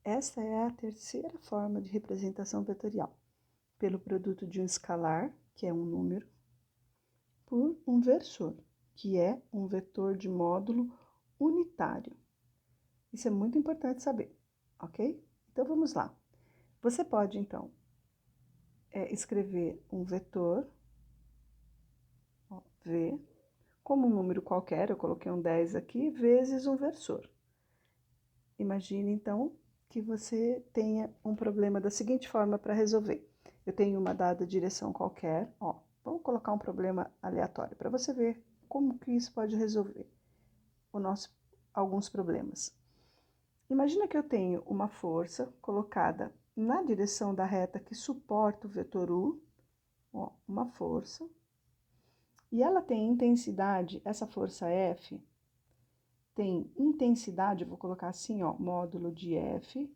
Esta é a terceira forma de representação vetorial, pelo produto de um escalar, que é um número, por um versor, que é um vetor de módulo unitário. Isso é muito importante saber, ok? Então, vamos lá. Você pode, então, escrever um vetor, ó, V, como um número qualquer, eu coloquei um 10 aqui, vezes um versor. Imagine, então, que você tenha um problema da seguinte forma para resolver. Eu tenho uma dada direção qualquer, ó, vamos colocar um problema aleatório para você ver como que isso pode resolver alguns problemas. Imagina que eu tenho uma força colocada na direção da reta que suporta o vetor U, ó, uma força, e ela tem intensidade, essa força F tem intensidade, eu vou colocar assim, ó, módulo de F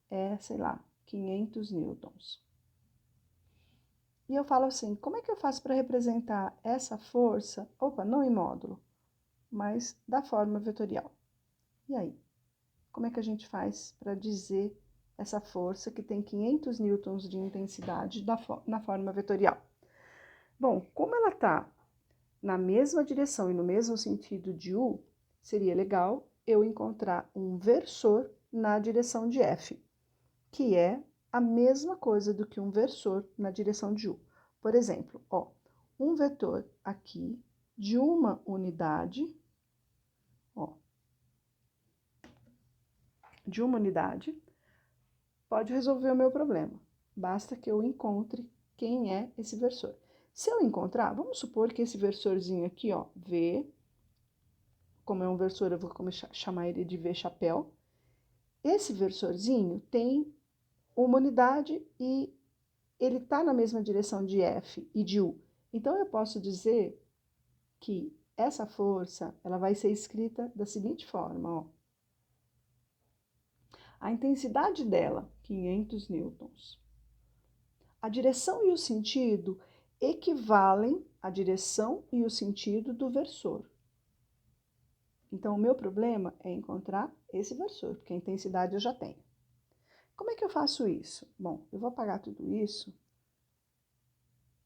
é, sei lá, 500 newtons. E eu falo assim, como é que eu faço para representar essa força, não em módulo, mas da forma vetorial? E aí? Como é que a gente faz para dizer essa força que tem 500 newtons de intensidade na forma vetorial? Bom, como ela está na mesma direção e no mesmo sentido de U, seria legal eu encontrar um versor na direção de F, que é a mesma coisa do que um versor na direção de U. Por exemplo, ó, um vetor aqui de uma unidade, ó, de uma unidade, pode resolver o meu problema. Basta que eu encontre quem é esse versor. Se eu encontrar, vamos supor que esse versorzinho aqui, ó, V, como é um versor, eu vou chamar ele de V chapéu. Esse versorzinho tem uma unidade e ele está na mesma direção de F e de U. Então, eu posso dizer que essa força, ela vai ser escrita da seguinte forma, ó. A intensidade dela, 500 newtons. A direção e o sentido equivalem à direção e o sentido do versor. Então, o meu problema é encontrar esse versor, porque a intensidade eu já tenho. Como é que eu faço isso? Bom, eu vou apagar tudo isso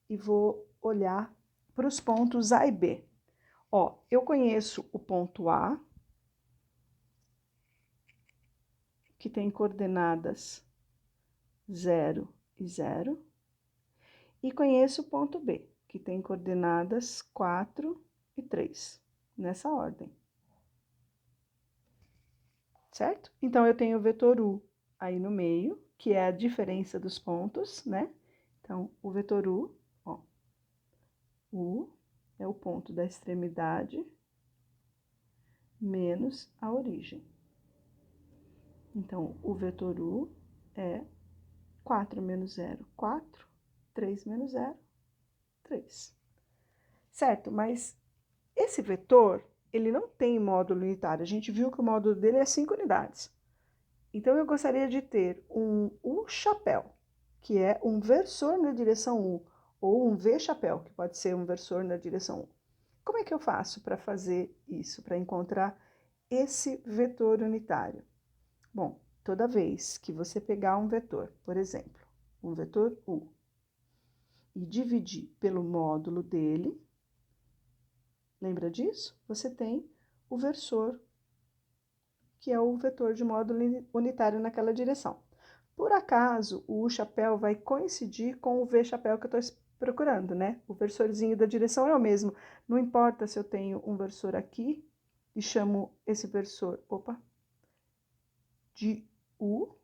e vou olhar para os pontos A e B. Ó, eu conheço o ponto A, que tem coordenadas 0 e 0, e conheço o ponto B, que tem coordenadas 4 e 3, nessa ordem. Certo? Então, eu tenho o vetor U aí no meio, que é a diferença dos pontos, né? Então, o vetor U, ó, U é o ponto da extremidade menos a origem. Então, o vetor U é 4 menos 0, 4, 3 menos 0, 3. Certo? Mas esse vetor, ele não tem módulo unitário. A gente viu que o módulo dele é 5 unidades. Então, eu gostaria de ter um U chapéu, que é um versor na direção U, ou um V chapéu, que pode ser um versor na direção U. Como é que eu faço para fazer isso, para encontrar esse vetor unitário? Bom, toda vez que você pegar um vetor, por exemplo, um vetor U, e dividir pelo módulo dele, lembra disso? Você tem o versor, que é o vetor de módulo unitário naquela direção. Por acaso, o U chapéu vai coincidir com o V chapéu que eu estou procurando, né? O versorzinho da direção é o mesmo. Não importa se eu tenho um versor aqui e chamo esse versor, de U,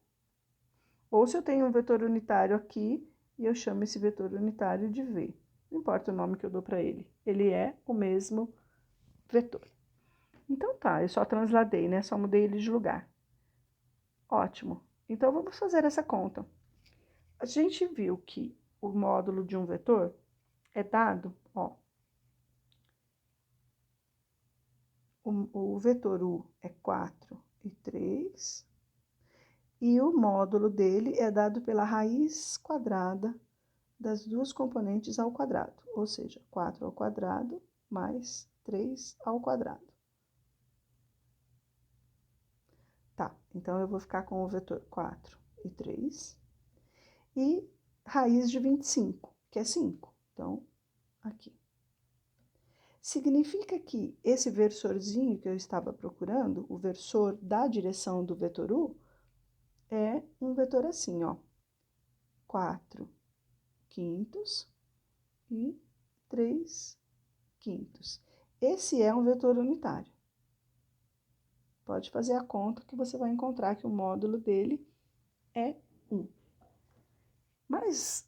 ou se eu tenho um vetor unitário aqui e eu chamo esse vetor unitário de V. Não importa o nome que eu dou para ele. Ele é o mesmo vetor. Então tá, eu só transladei, né? Só mudei ele de lugar. Ótimo. Então, vamos fazer essa conta. A gente viu que o módulo de um vetor é dado, ó. O vetor U é 4 e 3. E o módulo dele é dado pela raiz quadrada das duas componentes ao quadrado. Ou seja, 4 ao quadrado mais 3 ao quadrado. Tá, então eu vou ficar com o vetor 4 e 3. E raiz de 25, que é 5. Então, aqui. Significa que esse versorzinho que eu estava procurando, o versor da direção do vetor u, é um vetor assim, ó. 4 quintos e 3 quintos. Esse é um vetor unitário. Pode fazer a conta que você vai encontrar que o módulo dele é 1. Mas,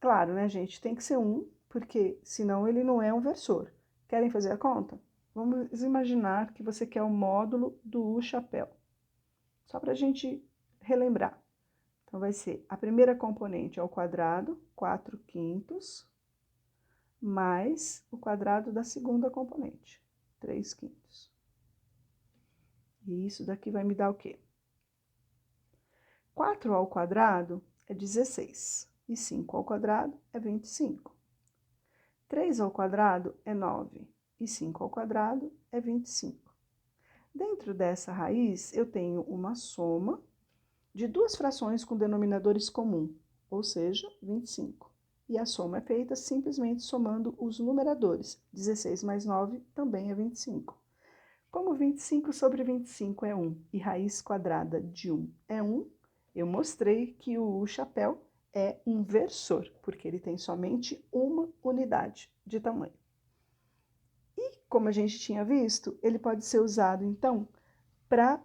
claro, né, gente, tem que ser 1, porque senão ele não é um versor. Querem fazer a conta? Vamos imaginar que você quer o módulo do chapéu. Só para a gente relembrar. Então, vai ser a primeira componente ao quadrado, 4 quintos, mais o quadrado da segunda componente, 3 quintos. E isso daqui vai me dar o quê? 4 ao quadrado é 16, e 5 ao quadrado é 25. 3 ao quadrado é 9, e 5 ao quadrado é 25. Dentro dessa raiz, eu tenho uma soma de duas frações com denominadores comuns, ou seja, 25. E a soma é feita simplesmente somando os numeradores. 16 mais 9 também é 25. Como 25 sobre 25 é 1 e raiz quadrada de 1 é 1, eu mostrei que o chapéu é um versor, porque ele tem somente uma unidade de tamanho. E, como a gente tinha visto, ele pode ser usado, então, para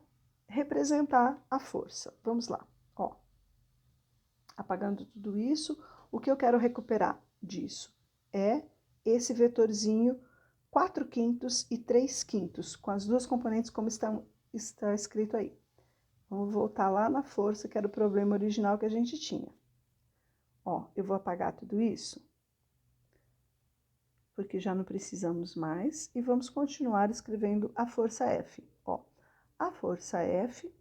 representar a força. Vamos lá, ó. Apagando tudo isso, o que eu quero recuperar disso é esse vetorzinho 4 quintos e 3 quintos, com as duas componentes como está escrito aí. Vamos voltar lá na força, que era o problema original que a gente tinha. Ó, eu vou apagar tudo isso, porque já não precisamos mais, e vamos continuar escrevendo a força F. Ó, a força F,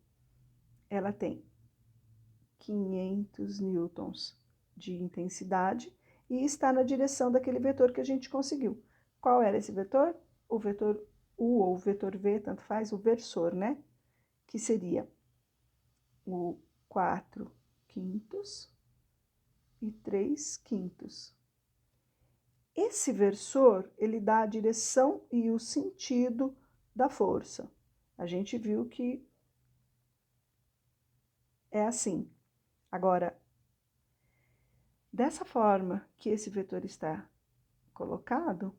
ela tem 500 newtons de intensidade e está na direção daquele vetor que a gente conseguiu. Qual era esse vetor? O vetor U ou o vetor V, tanto faz, o versor, né? Que seria o 4 quintos e 3 quintos. Esse versor, ele dá a direção e o sentido da força. A gente viu que é assim. Agora, dessa forma que esse vetor está colocado,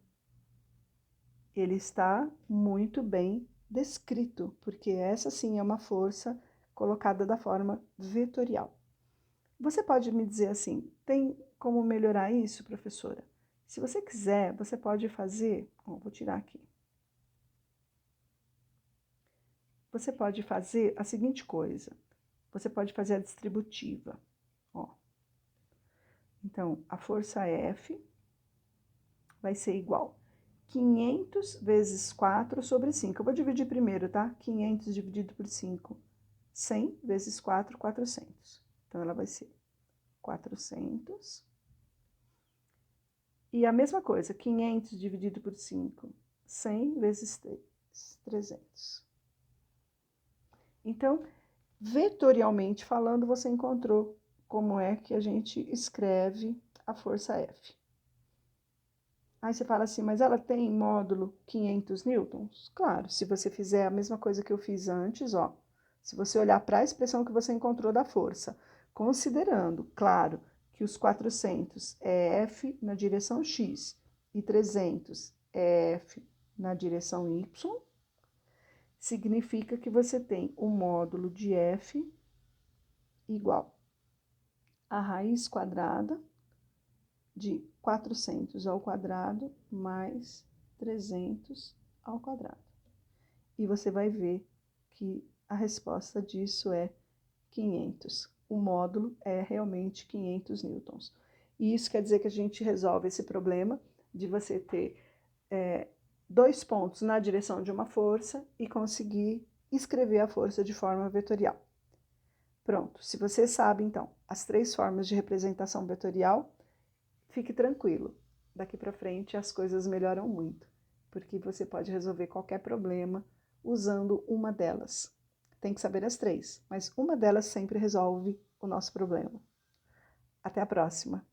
ele está muito bem descrito, porque essa sim é uma força colocada da forma vetorial. Você pode me dizer assim, tem como melhorar isso, professora? Se você quiser, você pode fazer, ó, vou tirar aqui. Você pode fazer a seguinte coisa, você pode fazer a distributiva, ó. Então, a força F vai ser igual 500 vezes 4 sobre 5. Eu vou dividir primeiro, tá? 500 dividido por 5, 100 vezes 4, 400. Então, ela vai ser 400. E a mesma coisa, 500 dividido por 5, 100 vezes 3, 300. Então, vetorialmente falando, você encontrou como é que a gente escreve a força F. Aí você fala assim, mas ela tem módulo 500 newtons? Claro, se você fizer a mesma coisa que eu fiz antes, ó. Se você olhar para a expressão que você encontrou da força, considerando, claro, que os 400 é F na direção X e 300 é F na direção Y, significa que você tem o módulo de F igual a raiz quadrada de 400 ao quadrado mais 300 ao quadrado. E você vai ver que a resposta disso é 500. O módulo é realmente 500 newtons. E isso quer dizer que a gente resolve esse problema de você ter dois pontos na direção de uma força e conseguir escrever a força de forma vetorial. Pronto, se você sabe, então, as três formas de representação vetorial, fique tranquilo. Daqui para frente as coisas melhoram muito, porque você pode resolver qualquer problema usando uma delas. tem que saber as três, mas uma delas sempre resolve o nosso problema. Até a próxima!